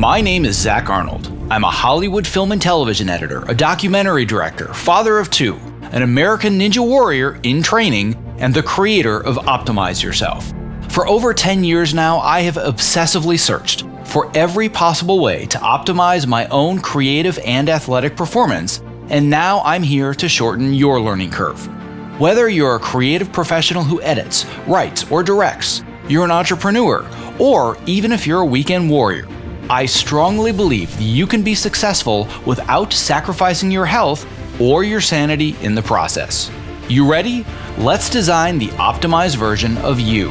My name is Zach Arnold. I'm a Hollywood film and television editor, a documentary director, father of two, an American Ninja Warrior in training, and the creator of Optimize Yourself. For over 10 years now, I have obsessively searched for every possible way to optimize my own creative and athletic performance, and now I'm here to shorten your learning curve. Whether you're a creative professional who edits, writes, or directs, you're an entrepreneur, or even if you're a weekend warrior, I strongly believe that you can be successful without sacrificing your health or your sanity in the process. You ready? Let's design the optimized version of you.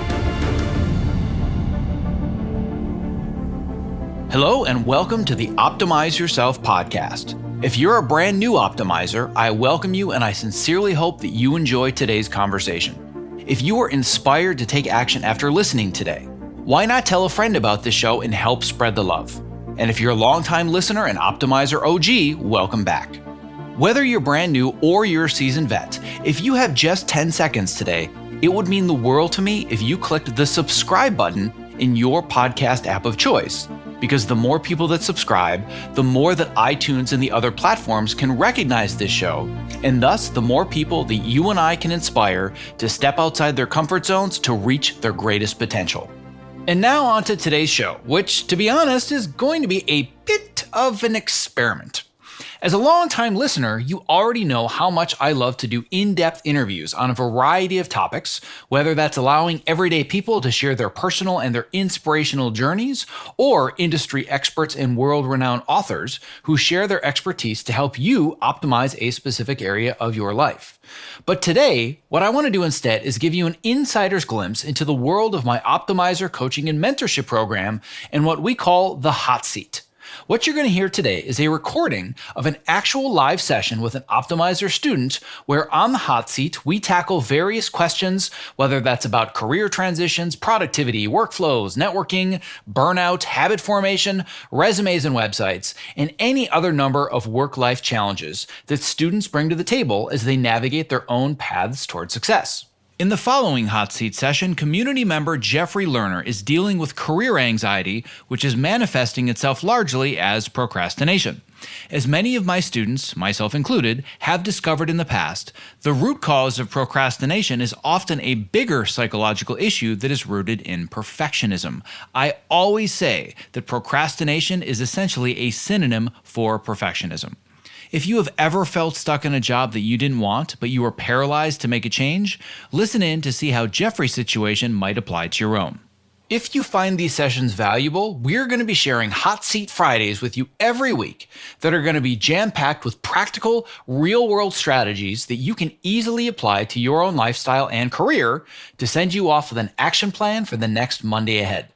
Hello and welcome to the Optimize Yourself podcast. If you're a brand new optimizer, I welcome you and I sincerely hope that you enjoy today's conversation. If you are inspired to take action after listening today, why not tell a friend about this show and help spread the love? And if you're a longtime listener and Optimizer OG, welcome back. Whether you're brand new or you're a seasoned vet, if you have just 10 seconds today, it would mean the world to me if you clicked the subscribe button in your podcast app of choice. Because the more people that subscribe, the more that iTunes and the other platforms can recognize this show, and thus the more people that you and I can inspire to step outside their comfort zones to reach their greatest potential. And now on to today's show, which, to be honest, is going to be a bit of an experiment. As a longtime listener, you already know how much I love to do in-depth interviews on a variety of topics, whether that's allowing everyday people to share their personal and their inspirational journeys, or industry experts and world-renowned authors who share their expertise to help you optimize a specific area of your life. But today, what I want to do instead is give you an insider's glimpse into the world of my Optimizer coaching and mentorship program and what we call the hot seat. What you're going to hear today is a recording of an actual live session with an Optimizer student where on the hot seat, we tackle various questions, whether that's about career transitions, productivity, workflows, networking, burnout, habit formation, resumes and websites, and any other number of work-life challenges that students bring to the table as they navigate their own paths toward success. In the following hot seat session, community member Jeffrey Lerner is dealing with career anxiety, which is manifesting itself largely as procrastination. As many of my students, myself included, have discovered in the past, the root cause of procrastination is often a bigger psychological issue that is rooted in perfectionism. I always say that procrastination is essentially a synonym for perfectionism. If you have ever felt stuck in a job that you didn't want, but you were paralyzed to make a change, listen in to see how Jeffrey's situation might apply to your own. If you find these sessions valuable, we're going to be sharing Hot Seat Fridays with you every week that are going to be jam-packed with practical, real-world strategies that you can easily apply to your own lifestyle and career to send you off with an action plan for the next Monday ahead.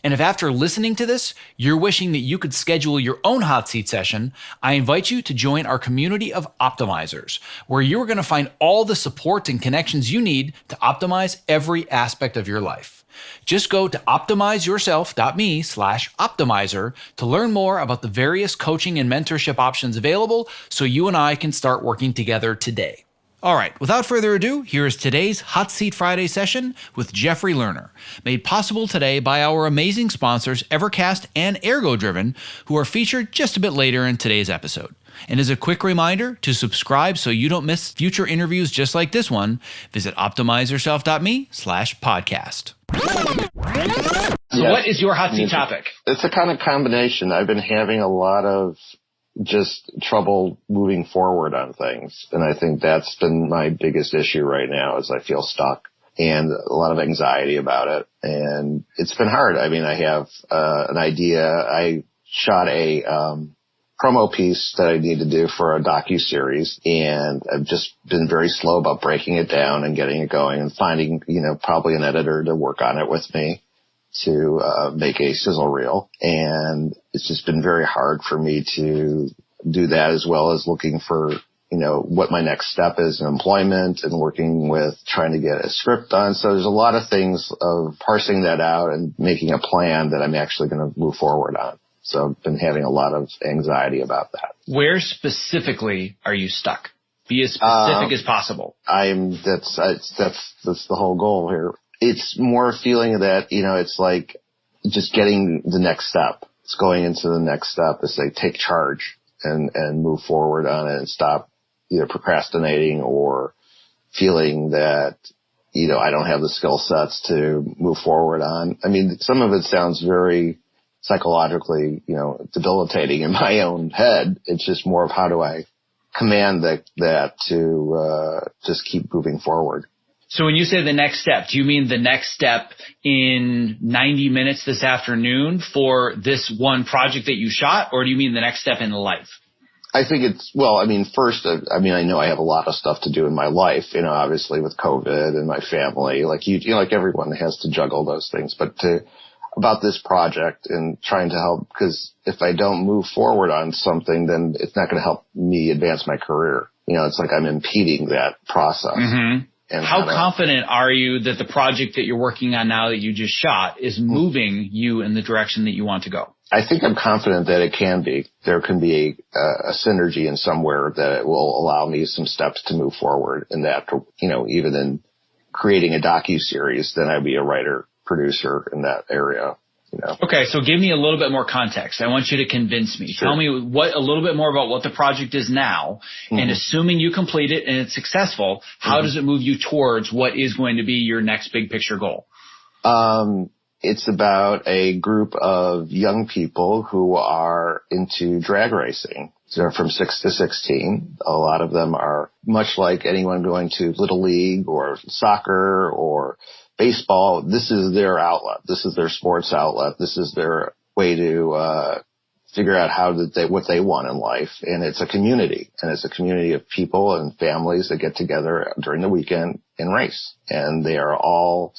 And if after listening to this, you're wishing that you could schedule your own hot seat session, I invite you to join our community of optimizers, where you're going to find all the support and connections you need to optimize every aspect of your life. Just go to optimizeyourself.me/optimizer to learn more about the various coaching and mentorship options available so you and I can start working together today. All right, without further ado, here is today's Hot Seat Friday session with Jeffrey Lerner, made possible today by our amazing sponsors Evercast and ErgoDriven, who are featured just a bit later in today's episode. And as a quick reminder to subscribe so you don't miss future interviews just like this one, visit optimizeyourself.me/podcast. So what is your hot seat topic? It's a kind of combination. I've been having a lot of just trouble moving forward on things. And I think that's been my biggest issue right now is I feel stuck and a lot of anxiety about it. And it's been hard. I mean, I have an idea. I shot a promo piece that I need to do for a docuseries, and I've just been very slow about breaking it down and getting it going and finding, probably an editor to work on it with me to make a sizzle reel. And it's just been very hard for me to do that, as well as looking for, what my next step is in employment and working with trying to get a script done. So there's a lot of things of parsing that out and making a plan that I'm actually going to move forward on. So I've been having a lot of anxiety about that. Where specifically are you stuck? Be as specific as possible. That's the whole goal here. It's more feeling that, it's like just getting the next step. it's going into the next step is they take charge and move forward on it and stop either procrastinating or feeling that, I don't have the skill sets to move forward on. I mean, some of it sounds very psychologically, debilitating in my own head. It's just more of how do I command that to just keep moving forward. So when you say the next step, do you mean the next step in 90 minutes this afternoon for this one project that you shot, or do you mean the next step in life? I think first, I know I have a lot of stuff to do in my life, obviously with COVID and my family, like like everyone has to juggle those things, but about this project and trying to help, because if I don't move forward on something, then it's not going to help me advance my career. It's like I'm impeding that process. Mm-hmm. And how confident are you that the project that you're working on now that you just shot is moving you in the direction that you want to go? I think I'm confident that it can be. There can be a synergy in somewhere that will allow me some steps to move forward in that, even in creating a docuseries, then I'd be a writer, producer in that area. Okay, so give me a little bit more context. I want you to convince me. Sure. Tell me a little bit more about what the project is now, and assuming you complete it and it's successful, how does it move you towards what is going to be your next big picture goal? It's about a group of young people who are into drag racing. They're from 6 to 16. A lot of them are much like anyone going to Little League or soccer or baseball. This is their outlet. This is their sports outlet. This is their way to figure out what they want in life. And it's a community. And it's a community of people and families that get together during the weekend and race. And they are all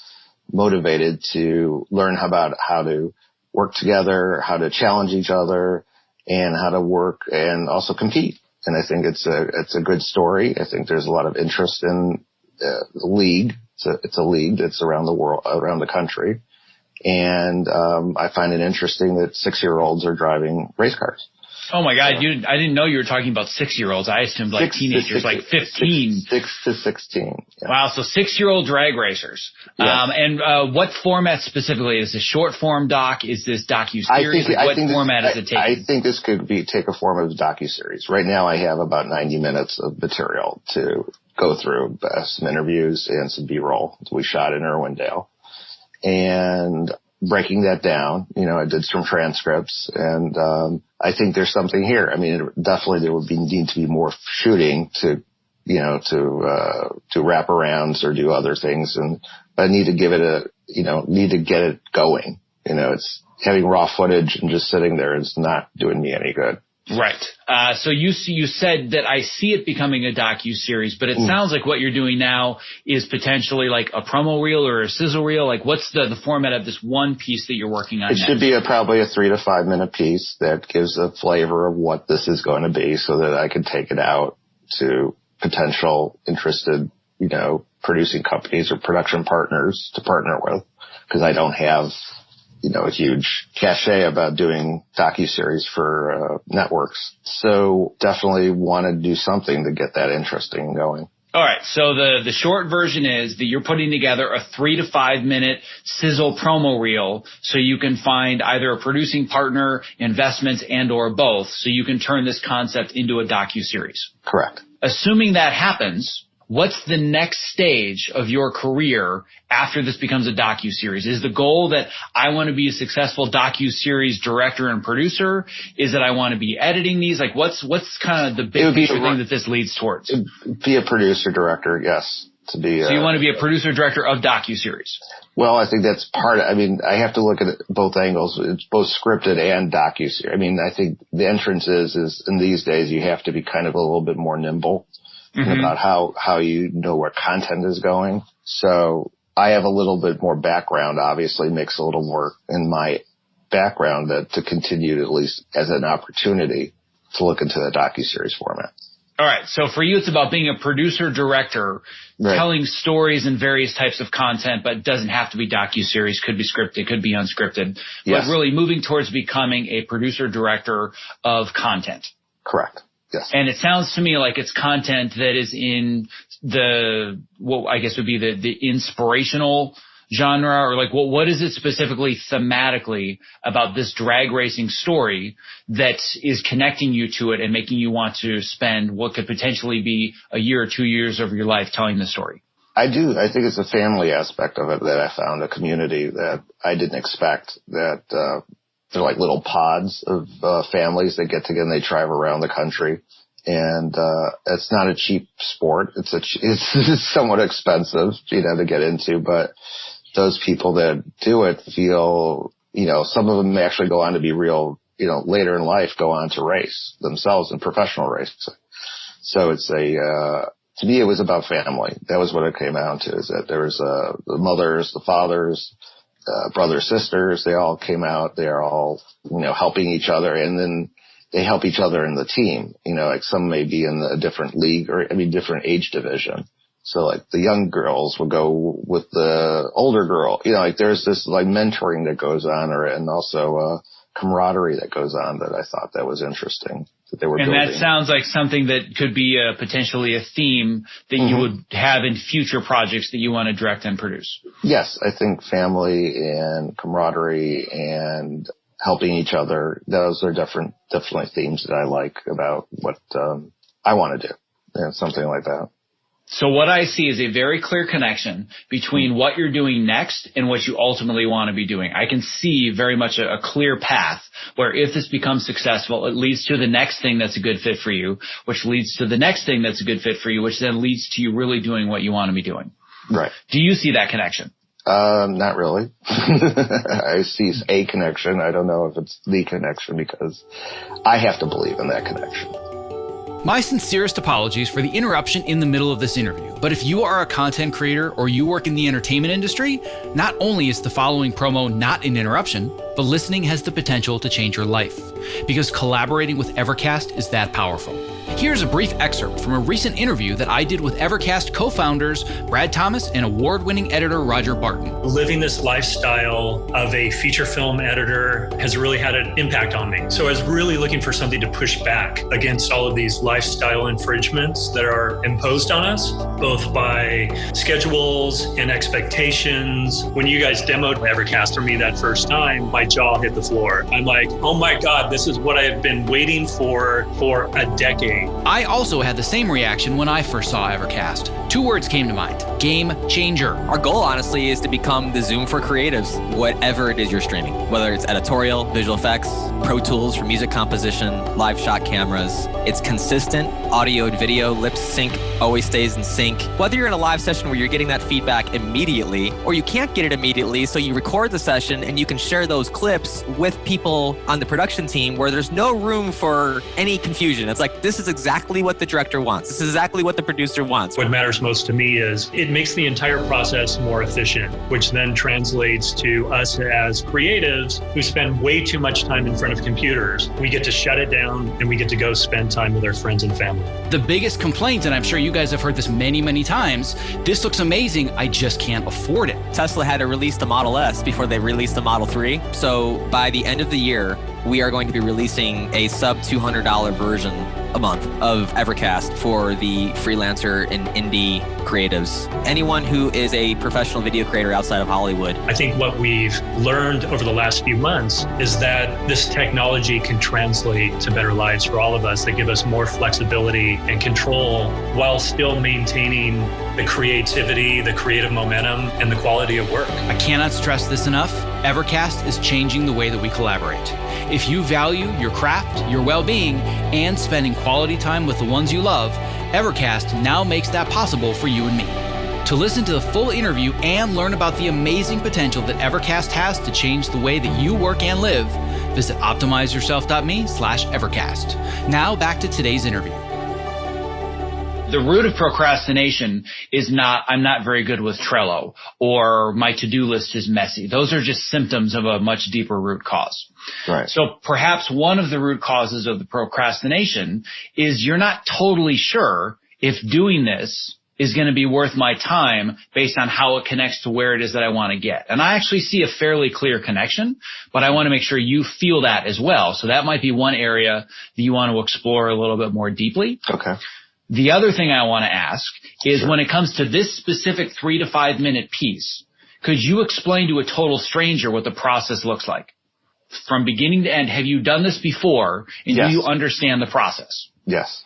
motivated to learn about how to work together, how to challenge each other, and how to work and also compete. And I think it's a good story. I think there's a lot of interest in the league. It's a league that's around the world, around the country. And I find it interesting that 6-year-olds are driving race cars. Oh my God, I didn't know you were talking about 6-year-olds. I assumed like teenagers, like 15. 6 to 16. Yeah. Wow, so 6-year-old drag racers. Yes. And what format specifically? Is this short form doc? Is this docu-series? What format is it taking? I think this could take a form of docu-series. Right now I have about 90 minutes of material to go through, some interviews and some B-roll we shot in Irwindale. And breaking that down, I did some transcripts, and I think there's something here. I mean, definitely there would need to be more shooting to wraparounds or do other things, but I need to give it need to get it going. It's having raw footage and just sitting there is not doing me any good. Right. So you said that I see it becoming a docu-series, but it sounds like what you're doing now is potentially like a promo reel or a sizzle reel. Like, what's the format of this one piece that you're working on? It should be probably a 3 to 5 minute piece that gives a flavor of what this is going to be, so that I can take it out to potential interested, producing companies or production partners to partner with, because I don't have a huge cachet about doing docuseries for networks. So definitely want to do something to get that interesting going. All right. So the short version is that you're putting together a 3 to 5 minute sizzle promo reel so you can find either a producing partner, investments, and or both, so you can turn this concept into a docuseries. Correct. Assuming that happens, what's the next stage of your career after this becomes a docuseries? Is the goal that I want to be a successful docuseries director and producer? Is that I want to be editing these? Like, what's kind of the big picture thing that this leads towards? Be a producer director, yes. So you want to be a producer director of docuseries? Well, I think that's I have to look at both angles. It's both scripted and docuseries. I think the entrance is in these days you have to be kind of a little bit more nimble. About how where content is going. So I have a little bit more background, obviously makes a little more in my background to continue, at least as an opportunity, to look into the docuseries format. All right. So for you, it's about being a producer director, right, telling stories and various types of content, but it doesn't have to be docuseries, could be scripted, could be unscripted, yes, but really moving towards becoming a producer director of content. Correct. Yes. And it sounds to me like it's content that is in what I guess would be the inspirational genre, or like what is it specifically thematically about this drag racing story that is connecting you to it and making you want to spend what could potentially be a year or 2 years of your life telling the story? I do. I think it's a family aspect of it that I found, a community that I didn't expect, that they're like little pods of families that get together and they drive around the country. And it's not a cheap sport. It's somewhat expensive, to get into, but those people that do it feel, some of them actually go on to be real, later in life go on to race themselves in professional racing. So it's to me, it was about family. That was what it came down to, is that there was the mothers, the fathers, brothers, sisters, they all came out. They're all, helping each other, and then they help each other in the team. Like some may be in a different league or, different age division. So like the young girls will go with the older girl. There's this like mentoring that goes on, and also camaraderie that goes on that I thought that was interesting that they were building. And that sounds like something that could be potentially a theme that you would have in future projects that you want to direct and produce. Yes, I think family and camaraderie and helping each other, those are definitely themes that I like about what I want to do. Something like that. So what I see is a very clear connection between what you're doing next and what you ultimately want to be doing. I can see very much a clear path where if this becomes successful, it leads to the next thing that's a good fit for you, which leads to the next thing that's a good fit for you, which then leads to you really doing what you want to be doing. Right. Do you see that connection? Not really. I see a connection. I don't know if it's the connection because I have to believe in that connection. My sincerest apologies for the interruption in the middle of this interview, but if you are a content creator or you work in the entertainment industry, not only is the following promo not an interruption, but listening has the potential to change your life, because collaborating with Evercast is that powerful. Here's a brief excerpt from a recent interview that I did with Evercast co-founders Brad Thomas and award-winning editor Roger Barton. Living this lifestyle of a feature film editor has really had an impact on me. So I was really looking for something to push back against all of these lifestyle infringements that are imposed on us, both by schedules and expectations. When you guys demoed Evercast for me that first time, my jaw hit the floor. I'm like, oh my God, this is what I have been waiting for a decade. I also had the same reaction when I first saw Evercast. 2 words came to mind: game changer. Our goal, honestly, is to become the Zoom for creatives, whatever it is you're streaming, whether it's editorial, visual effects, Pro Tools for music composition, live shot cameras. It's consistent audio and video, lip sync, always stays in sync. Whether you're in a live session where you're getting that feedback immediately, or you can't get it immediately, so you record the session and you can share those clips with people on the production team where there's no room for any confusion. It's like, this is exactly what the director wants. This is exactly what the producer wants. What matters most to me is it makes the entire process more efficient, which then translates to us as creatives who spend way too much time in front of computers. We get to shut it down and we get to go spend time with our friends and family. The biggest complaint, and I'm sure you guys have heard this many, many times, this looks amazing, I just can't afford it. Tesla had to release the Model S before they released the Model 3. So by the end of the year, we are going to be releasing a sub $200 version a month of Evercast for the freelancer and indie creatives. Anyone who is a professional video creator outside of Hollywood. I think what we've learned over the last few months is that this technology can translate to better lives for all of us, that give us more flexibility and control while still maintaining the creativity, the creative momentum, and the quality of work. I cannot stress this enough. Evercast is changing the way that we collaborate. If you value your craft, your well-being, and spending quality time with the ones you love, Evercast now makes that possible for you and me. To listen to the full interview and learn about the amazing potential that Evercast has to change the way that you work and live, visit optimizeyourself.me/Evercast. Now back to today's interview. The root of procrastination is not, I'm not very good with Trello, or my to-do list is messy. Those are just symptoms of a much deeper root cause. Right. So perhaps one of the root causes of the procrastination is you're not totally sure if doing this is going to be worth my time based on how it connects to where it is that I want to get. And I actually see a fairly clear connection, but I want to make sure you feel that as well. So that might be one area that you want to explore a little bit more deeply. Okay. The other thing I want to ask is when it comes to this specific 3 to 5 minute piece, Could you explain to a total stranger what the process looks like? From beginning to end, have you done this before, and Yes. do you understand the process? Yes.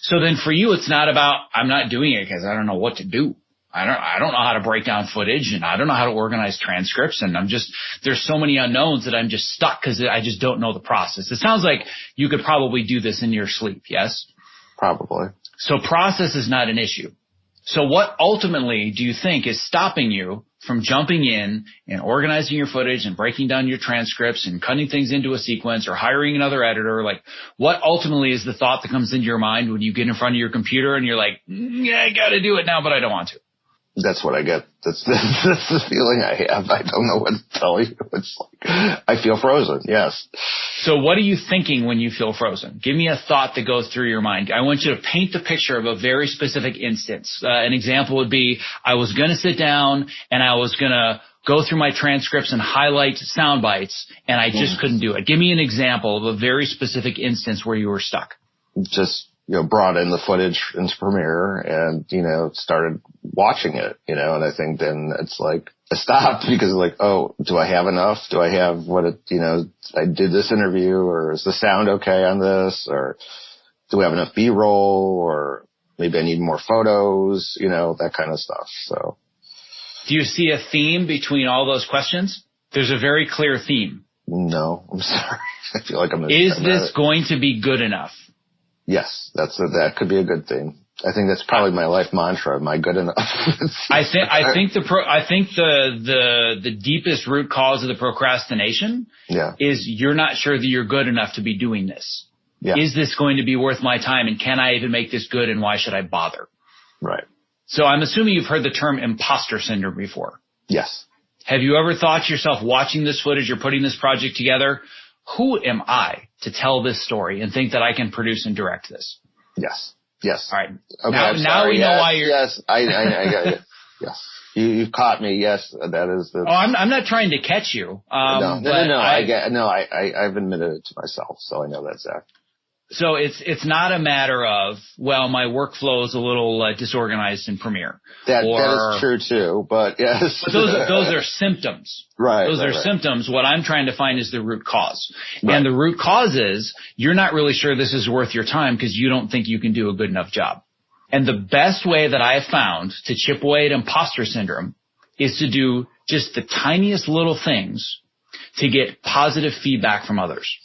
So then for you, it's not about, I'm not doing it because I don't know what to do. I don't know how to break down footage, and I don't know how to organize transcripts, and there's so many unknowns that I'm just stuck because I just don't know the process. It sounds like you could probably do this in your sleep, yes? Probably. So process is not an issue. So what ultimately do you think is stopping you from jumping in and organizing your footage and breaking down your transcripts and cutting things into a sequence or hiring another editor? Like, what ultimately is the thought that comes into your mind when you get in front of your computer and you're like, yeah, I got to do it now, but I don't want to? That's what I get. That's the feeling I have. I don't know what to tell you. It's like, I feel frozen. Yes. So what are you thinking when you feel frozen? Give me a thought that goes through your mind. I want you to paint the picture of a very specific instance. An example would be, I was going to sit down and I was going to go through my transcripts and highlight sound bites, and I just couldn't do it. Give me an example of a very specific instance where you were stuck. Just, brought in the footage into Premiere and, started watching it, and I think then it's like I stopped because like, oh, do I have enough? Do I have what I did this interview, or is the sound okay on this, or do we have enough B-roll, or maybe I need more photos, that kind of stuff. So. Do you see a theme between all those questions? There's a very clear theme. No, I'm sorry. I feel like Is this going to be good enough? Yes, that could be a good thing. I think that's probably my life mantra. Am I good enough? I think the deepest root cause of the procrastination is you're not sure that you're good enough to be doing this. Yeah. Is this going to be worth my time, and can I even make this good, and why should I bother? Right. So I'm assuming you've heard the term imposter syndrome before. Yes. Have you ever thought to yourself, watching this footage or putting this project together, who am I to tell this story and think that I can produce and direct this? Yes. Yes. All right. Okay, now we know why you're. Yes. I got it. Yes. You caught me. Yes. That is the. Oh, I'm not trying to catch you. No. I've admitted it to myself, so I know that's that. So it's not a matter of, well, my workflow is a little disorganized in Premiere. That is true too, but yes. But those are symptoms. Right. Those are symptoms. What I'm trying to find is the root cause. Right. And the root cause is you're not really sure this is worth your time because you don't think you can do a good enough job. And the best way that I have found to chip away at imposter syndrome is to do just the tiniest little things to get positive feedback from others.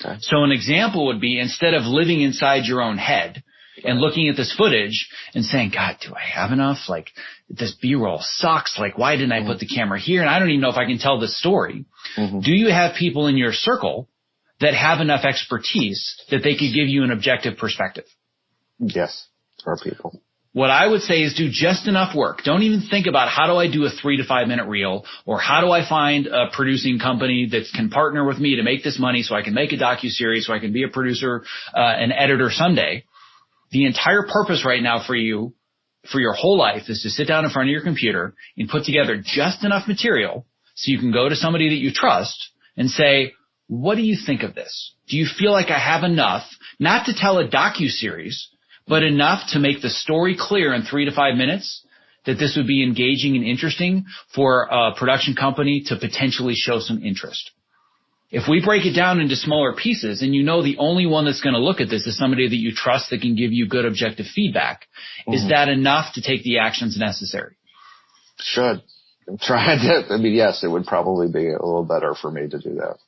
Okay. So an example would be, instead of living inside your own head and looking at this footage and saying, God, do I have enough? Like, this B-roll sucks. Like, why didn't I put the camera here? And I don't even know if I can tell this story. Mm-hmm. Do you have people in your circle that have enough expertise that they could give you an objective perspective? Yes, there are people. What I would say is do just enough work. Don't even think about how do I do a 3 to 5 minute reel, or how do I find a producing company that can partner with me to make this money so I can make a docuseries, so I can be a producer, an editor someday. The entire purpose right now for you, for your whole life, is to sit down in front of your computer and put together just enough material so you can go to somebody that you trust and say, what do you think of this? Do you feel like I have enough, not to tell a docuseries, but enough to make the story clear in 3 to 5 minutes that this would be engaging and interesting for a production company to potentially show some interest? If we break it down into smaller pieces, and the only one that's going to look at this is somebody that you trust that can give you good objective feedback, is that enough to take the actions necessary? Should. Try it. I mean, yes, it would probably be a little better for me to do that.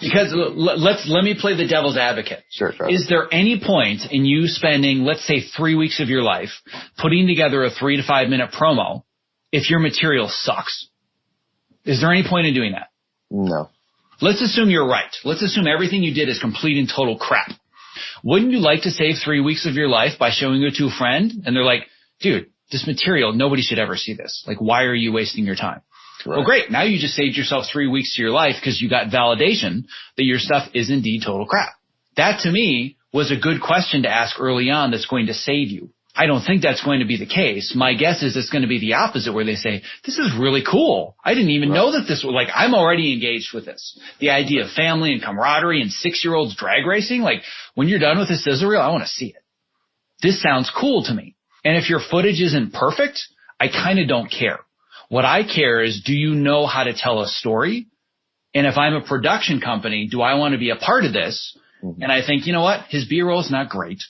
Because let me play the devil's advocate. Sure. Is there any point in you spending, let's say, 3 weeks of your life putting together a 3 to 5 minute promo if your material sucks? Is there any point in doing that? No. Let's assume you're right. Let's assume everything you did is complete and total crap. Wouldn't you like to save 3 weeks of your life by showing it to a friend? And they're like, dude, this material, nobody should ever see this. Like, why are you wasting your time? Right. Well, great. Now you just saved yourself 3 weeks to your life because you got validation that your stuff is indeed total crap. That, to me, was a good question to ask early on that's going to save you. I don't think that's going to be the case. My guess is it's going to be the opposite, where they say, this is really cool. I didn't even know that this was, like, I'm already engaged with this. The idea of family and camaraderie and 6-year-olds drag racing, like, when you're done with this sizzle reel, I want to see it. This sounds cool to me. And if your footage isn't perfect, I kind of don't care. What I care is, do you know how to tell a story? And if I'm a production company, do I want to be a part of this? Mm-hmm. And I think, you know what? His B-roll is not great.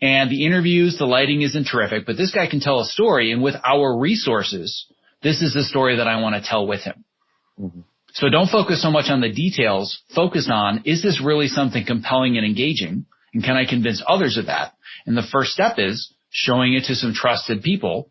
And the interviews, the lighting isn't terrific, but this guy can tell a story. And with our resources, this is the story that I want to tell with him. Mm-hmm. So don't focus so much on the details. Focus on, is this really something compelling and engaging? And can I convince others of that? And the first step is showing it to some trusted people,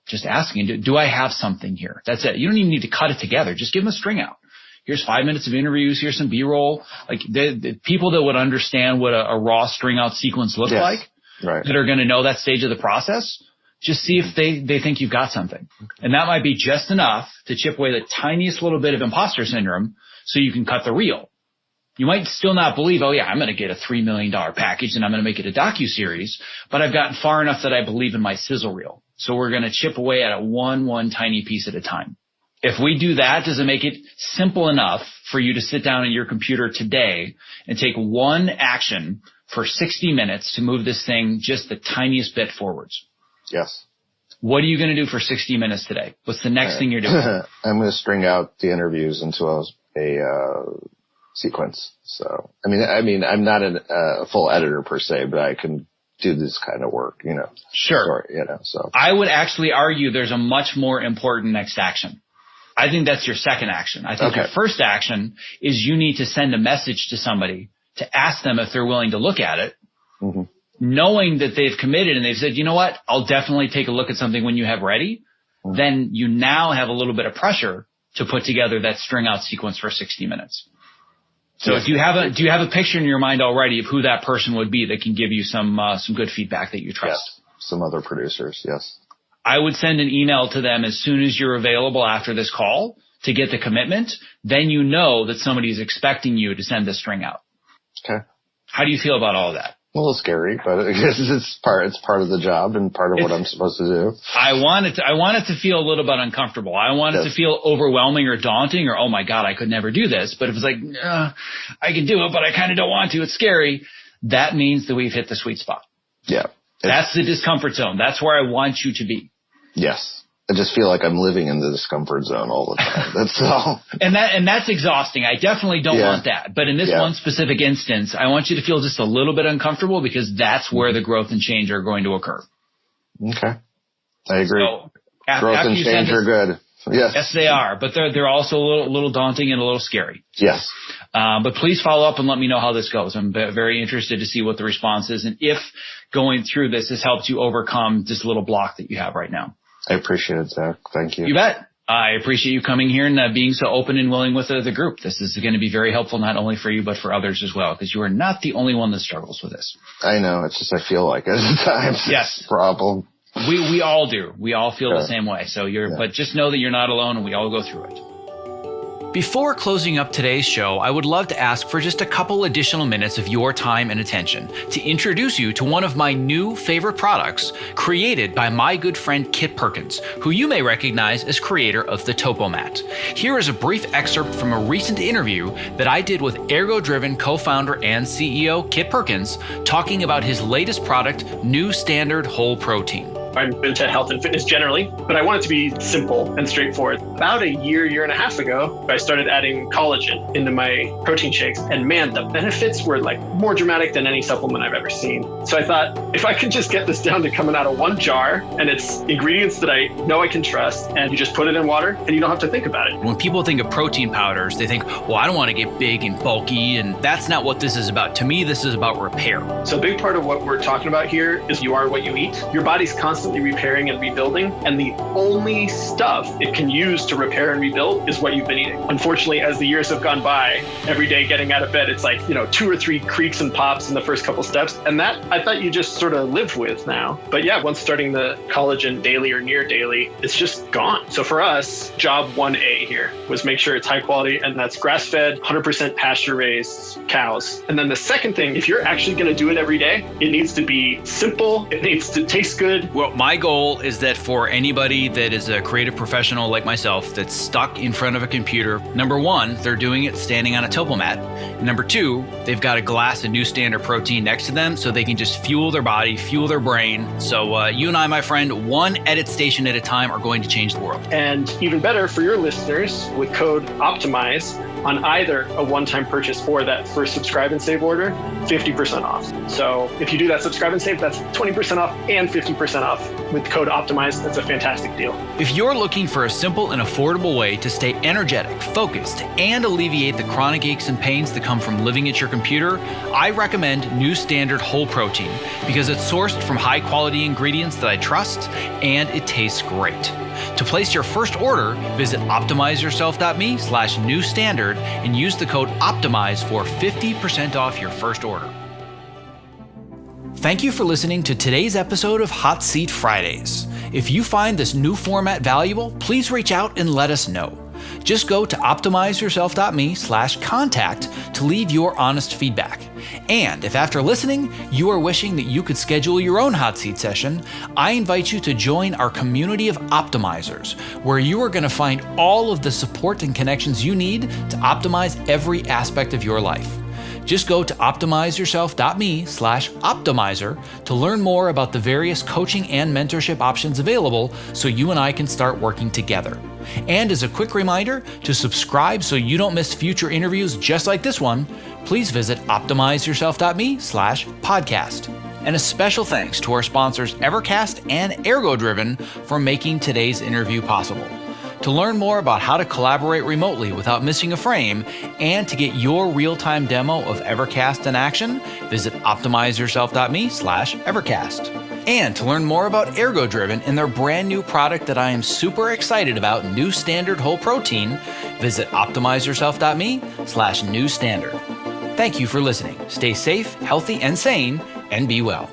just asking, do I have something here? That's it. You don't even need to cut it together. Just give them a string out. Here's 5 minutes of interviews. Here's some B-roll. Like the people that would understand what a raw string out sequence looks like, right, that are going to know that stage of the process, just see if they think you've got something. And that might be just enough to chip away the tiniest little bit of imposter syndrome so you can cut the reel. You might still not believe, oh yeah, I'm going to get a $3 million package and I'm going to make it a docuseries, but I've gotten far enough that I believe in my sizzle reel. So we're going to chip away at it one tiny piece at a time. If we do that, does it make it simple enough for you to sit down at your computer today and take one action for 60 minutes to move this thing just the tiniest bit forwards? Yes. What are you going to do for 60 minutes today? What's the next thing you're doing? I'm going to string out the interviews into a sequence. So, I mean, I'm not a full editor per se, but I can do this kind of work, you know. Sure. So I would actually argue there's a much more important next action. I think that's your second action. I think your first action is you need to send a message to somebody to ask them if they're willing to look at it, mm-hmm, knowing that they've committed and they've said, you know what, I'll definitely take a look at something when you have ready. Mm-hmm. Then you now have a little bit of pressure to put together that string out sequence for 60 minutes. So do you have a picture in your mind already of who that person would be that can give you some good feedback that you trust? Yes. Some other producers. Yes. I would send an email to them as soon as you're available after this call to get the commitment. Then you know that somebody is expecting you to send the string out. Okay. How do you feel about all of that? A little scary, but it's part of the job and part of what I'm supposed to do. I want it to feel a little bit uncomfortable. I want it to feel overwhelming or daunting or, oh my God, I could never do this. But if it's like, I can do it, but I kind of don't want to, it's scary. That means that we've hit the sweet spot. Yeah. That's the discomfort zone. That's where I want you to be. Yes. I just feel like I'm living in the discomfort zone all the time. That's all. And that's exhausting. I definitely don't want that. But in this one specific instance, I want you to feel just a little bit uncomfortable because that's where the growth and change are going to occur. Okay. I agree. So growth and change are good. Yes. Yes, they are. But they're also a little daunting and a little scary. Yes. But please follow up and let me know how this goes. I'm very interested to see what the response is and if going through this has helped you overcome this little block that you have right now. I appreciate it, Zach. Thank you. You bet. I appreciate you coming here and being so open and willing with the group. This is going to be very helpful not only for you but for others as well because you are not the only one that struggles with this. I know. It's just I feel like it at times. Yes. It's a problem. We all do. We all feel the same way. So but just know that you're not alone and we all go through it. Before closing up today's show, I would love to ask for just a couple additional minutes of your time and attention to introduce you to one of my new favorite products created by my good friend Kit Perkins, who you may recognize as creator of the Topomat. Here is a brief excerpt from a recent interview that I did with Ergo-Driven co-founder and CEO Kit Perkins talking about his latest product, New Standard Whole Protein. I'm into health and fitness generally, but I want it to be simple and straightforward. About a year and a half ago, I started adding collagen into my protein shakes. And man, the benefits were like more dramatic than any supplement I've ever seen. So I thought, if I could just get this down to coming out of one jar and it's ingredients that I know I can trust, and you just put it in water and you don't have to think about it. When people think of protein powders, they think, well, I don't want to get big and bulky. And that's not what this is about. To me, this is about repair. So a big part of what we're talking about here is you are what you eat. Your body's constantly repairing and rebuilding, and the only stuff it can use to repair and rebuild is what you've been eating. Unfortunately, as the years have gone by, every day getting out of bed, it's like, 2 or 3 creaks and pops in the first couple steps, and that I thought you just sort of lived with now. But yeah, once starting the collagen daily or near daily, it's just gone. So for us, job 1A here was make sure it's high quality, and that's grass-fed, 100% pasture-raised cows. And then the second thing, if you're actually going to do it every day, it needs to be simple, it needs to taste good. Well, my goal is that for anybody that is a creative professional like myself that's stuck in front of a computer, number one, they're doing it standing on a topo mat. Number two, they've got a glass of New Standard protein next to them so they can just fuel their body, fuel their brain. So you and I, my friend, one edit station at a time are going to change the world. And even better for your listeners, with code OPTIMIZE on either a one-time purchase or that first subscribe and save order, 50% off. So if you do that subscribe and save, that's 20% off and 50% off with code OPTIMIZE. That's a fantastic deal. If you're looking for a simple and affordable way to stay energetic, focused, and alleviate the chronic aches and pains that come from living at your computer, I recommend New Standard Whole Protein because it's sourced from high-quality ingredients that I trust and it tastes great. To place your first order, visit optimizeyourself.me/newstandard and use the code OPTIMIZE for 50% off your first order. Thank you for listening to today's episode of Hot Seat Fridays. If you find this new format valuable, please reach out and let us know. Just go to optimizeyourself.me/contact to leave your honest feedback. And if after listening, you are wishing that you could schedule your own hot seat session, I invite you to join our community of optimizers, where you are going to find all of the support and connections you need to optimize every aspect of your life. Just go to optimizeyourself.me/optimizer to learn more about the various coaching and mentorship options available so you and I can start working together. And as a quick reminder to subscribe so you don't miss future interviews just like this one, please visit optimizeyourself.me/podcast. And a special thanks to our sponsors Evercast and ErgoDriven for making today's interview possible. To learn more about how to collaborate remotely without missing a frame and to get your real-time demo of Evercast in action, visit optimizeyourself.me/Evercast. And to learn more about ErgoDriven and their brand new product that I am super excited about, New Standard Whole Protein, visit optimizeyourself.me/newstandard. Thank you for listening. Stay safe, healthy, and sane, and be well.